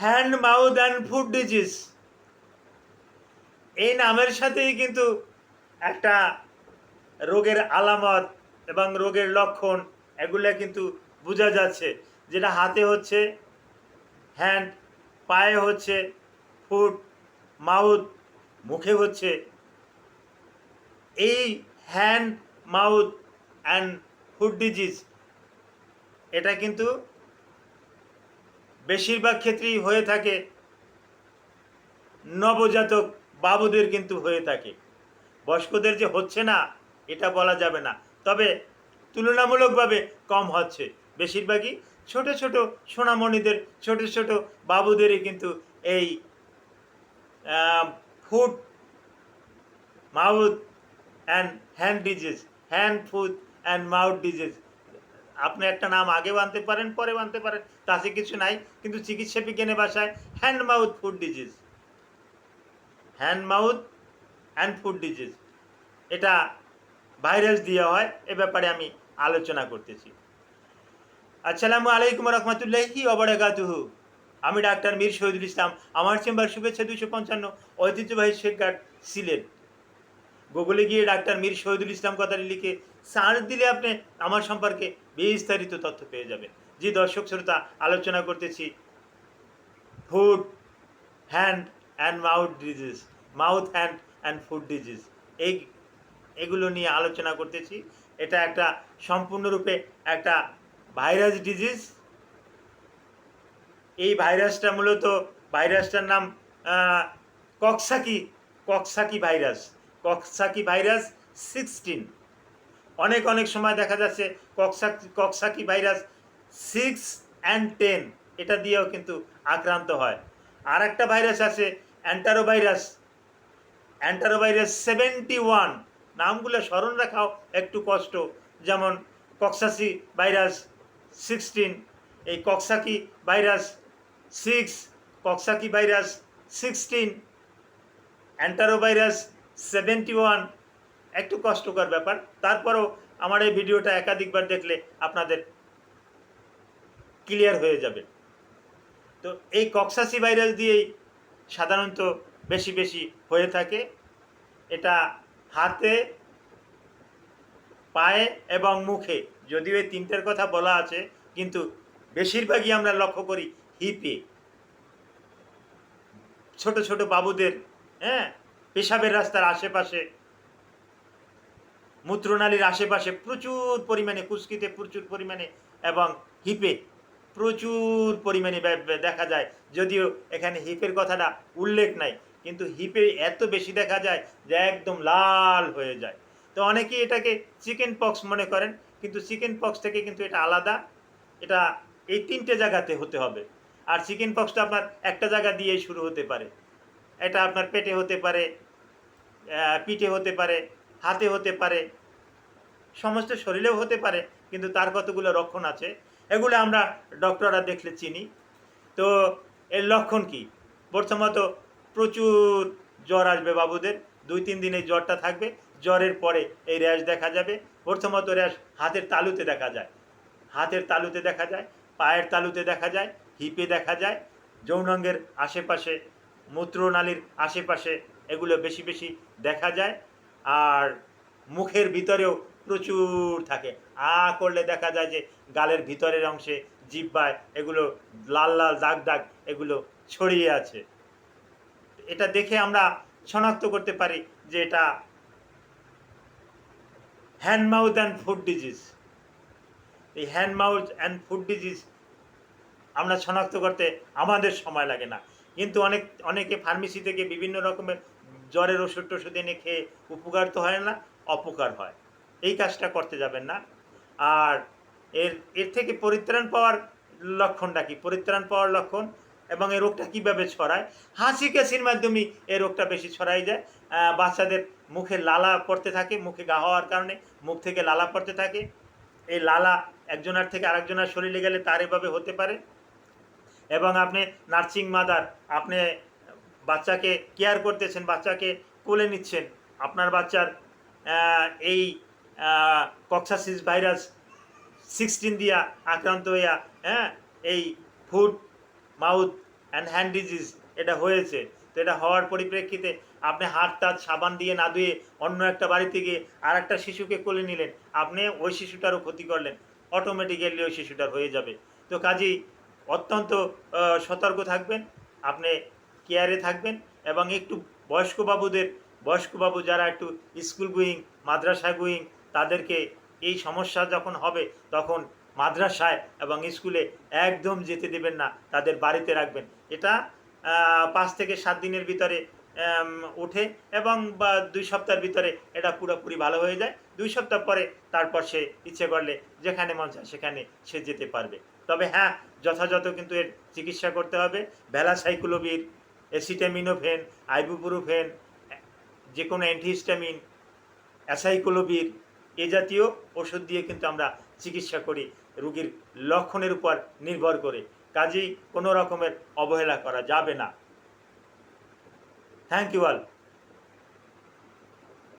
Hand mouth and food disease, এই নামের সাথেই কিন্তু একটা রোগের আলামত এবং রোগের লক্ষণ এগুলো কিন্তু বোঝা যাচ্ছে। যেটা হাতে হচ্ছে হ্যান্ড, পায়ে হচ্ছে ফুট, মাউথ, মুখে হচ্ছে। এই hand mouth and food disease এটা কিন্তু বেশিরভাগ ক্ষেত্রেই হয়ে থাকে নবজাতক বাবুদের কিন্তু হয়ে থাকে। বয়স্কদের যে হচ্ছে না এটা বলা যাবে না, তবে তুলনামূলকভাবে কম হচ্ছে। বেশিরভাগই ছোট ছোট সোনামণিদের, ছোট ছোট বাবুদেরই কিন্তু এই food mouth and hand disease, hand food and mouth disease. আপনি একটা নাম আগে আনতে পারেন, পরে আনতে পারেন, তাতে কিছু নাই, কিন্তু চিকিৎসা বিজ্ঞানের ভাষায় hand mouth food disease, hand mouth and food disease এটা ভাইরাস দিয়ে হয়। এ ব্যাপারে আমি আলোচনা করতেছি। আসসালামু আলাইকুম রহমতুল্লাহি ওবারাকাতুহু। আমি ডাক্তার মীর শহীদুল ইসলাম। আমার চেম্বার শুভেচ্ছা 255, ঐতিহ্যবাহী শেখঘাট, সিলেট। গুগলে গিয়ে ডাক্তার মীর শহীদুল ইসলাম কথাটি লিখে সার্চ দিলে আপনি আমার সম্পর্কে বিস্তারিত তথ্য পেয়ে যাবেন। জি দর্শক শ্রোতা, আলোচনা করতেছি food hand and mouth disease, mouth hand and food disease, এগুলো নিয়ে আলোচনা করতেছি। এটা একটা সম্পূর্ণরূপে একটা ভাইরাস ডিজিজ। এই ভাইরাসটা মূলত, ভাইরাসটার নাম কক্সাকি কক্সাকি ভাইরাস, কক্সাকি ভাইরাস 16। অনেক অনেক সময় দেখা যাচ্ছে কক্সাকি ভাইরাস 6 and 10 এটা দিয়েও কিন্তু আক্রান্ত হয়। আর একটা ভাইরাস আছে অ্যান্টারোভাইরাস, অ্যান্টারোভাইরাস 71। নামগুলো স্মরণ রাখাও একটু কষ্ট। যেমন কক্সাসি ভাইরাস 16, এই কক্সাকি ভাইরাস 6, কক্সাকি ভাইরাস 16, অ্যান্টারোভাইরাস 71। একটু কষ্টকর ব্যাপার, তারপরও আমার এই ভিডিওটা একাধিকবার দেখলে আপনাদের ক্লিয়ার হয়ে যাবে। তো এই কক্সাসি ভাইরাস দিয়েই সাধারণত বেশি বেশি হয়ে থাকে। এটা হাতে, পায়ে এবং মুখে, যদিও এই তিনটের কথা বলা আছে, কিন্তু বেশিরভাগই আমরা লক্ষ্য করি হিপে। ছোট ছোট বাবুদের, হ্যাঁ, পেশাবের রাস্তার আশেপাশে, মূত্রনালীর আশেপাশে প্রচুর পরিমাণে, কুস্কিতে প্রচুর পরিমাণে এবং হিপে প্রচুর পরিমাণে দেখা যায়। যদিও এখানে হিপের কথাটা উল্লেখ নাই, কিন্তু হিপে এত বেশি দেখা যায় যে একদম লাল হয়ে যায়। তো অনেকেই এটাকে চিকেন পক্স মনে করেন, কিন্তু চিকেন পক্স থেকে কিন্তু এটা আলাদা। এটা এই তিনটে জায়গাতে হতে হবে। আর চিকেন পক্সটা আপনার একটা জায়গা দিয়েই শুরু হতে পারে। এটা আপনার পেটে হতে পারে, পিঠে হতে পারে, হাতে হতে পারে, সমস্ত শরীরেও হতে পারে, কিন্তু তার কতগুলো লক্ষণ আছে, এগুলো আমরা ডক্টররা দেখলে চিনি। তো এর লক্ষণ কি? প্রথমত প্রচুর জ্বর আসবে বাবুদের, 2-3 দিন এই জ্বরটা থাকবে। জ্বরের পরে এই র্যাশ দেখা যাবে। প্রথমত র্যাশ হাতের তালুতে দেখা যায়, হাতের তালুতে দেখা যায়, পায়ের তালুতে দেখা যায়, হিপে দেখা যায়, যৌনাঙ্গের আশেপাশে, মূত্রনালীর আশেপাশে এগুলো বেশি বেশি দেখা যায়। আর মুখের ভিতরেও প্রচুর থাকে। করলে দেখা যায় যে গালের ভিতরের অংশে, জিহ্বায় এগুলো লাল লাল দাগ দাগ এগুলো ছড়িয়ে আছে। এটা দেখে আমরা শনাক্ত করতে পারি যে এটা hand mouth and food disease. এই hand mouth and food disease আমরা শনাক্ত করতে আমাদের সময় লাগে না, কিন্তু অনেকে ফার্মেসি থেকে বিভিন্ন রকমের জ্বরের ওষুধ টষুধ এনে খেয়ে উপকার তো হয় না, অপকার হয়। এই কাজটা করতে যাবেন না। আর এর থেকে পরিত্রাণ পাওয়ার লক্ষণটা কি? পরিত্রাণ পাওয়ার লক্ষণ এবং এই রোগটা কীভাবে ছড়ায়? হাসি কাশির মাধ্যমেই এই রোগটা বেশি ছড়াই যায়। বাচ্চাদের মুখে লালা পড়তে থাকে, মুখে ঘা হওয়ার কারণে মুখ থেকে লালা পড়তে থাকে। এই লালা একজনের থেকে আরেকজনের শরীরে গেলে তার এভাবে হতে পারে। এবং আপনি নার্সিং মাদার, আপনি বাচ্চাকে কেয়ার করতেছেন, বাচ্চাকে কোলে নিচ্ছেন, আপনার বাচ্চার এই কক্সাসিস ভাইরাস 16 দিয়া আক্রান্ত হইয়া, হ্যাঁ, এই food mouth and hand disease এটা হয়েছে। তো এটা হওয়ার পরিপ্রেক্ষিতে আপনি হাত টাত সাবান দিয়ে না ধুয়ে অন্য একটা বাড়িতে গিয়ে আর একটা শিশুকে কোলে নিলেন, আপনি ওই শিশুটারও ক্ষতি করলেন, অটোমেটিক্যালি ওই শিশুটার হয়ে যাবে। তো কাজেই অত্যন্ত সতর্ক থাকবেন, আপনি কেয়ারে থাকবেন এবং একটু বয়স্ক বাবু যারা একটু স্কুল গোয়িং, মাদ্রাসা গোয়িং, তাদেরকে এই সমস্যা যখন হবে তখন মাদ্রাসায় এবং স্কুলে একদম যেতে দেবেন না, তাদের বাড়িতে রাখবেন। এটা ৫ থেকে ৭ দিনের ভিতরে ওঠে এবং বা ২ সপ্তাহের ভিতরে এটা পুরোপুরি ভালো হয়ে যায়। ২ সপ্তাহ পরে তারপর সে ইচ্ছে করলে যেখানে মন চায় সেখানে সে যেতে পারবে। তবে হ্যাঁ, যথাযথ কিন্তু এর চিকিৎসা করতে হবে। ভ্যালাসাইক্লোভির, অ্যাসিটামিনোফেন, আইবুপ্রোফেন, যে কোনো অ্যান্টিহিস্টামিন, অ্যাসাইক্লোভির এ জাতীয় ওষুধ দিয়ে কিন্তু আমরা চিকিৎসা করি রোগীর লক্ষণের উপর নির্ভর করে। কাজেই কোনো রকমের অবহেলা করা যাবে না। Thank you all.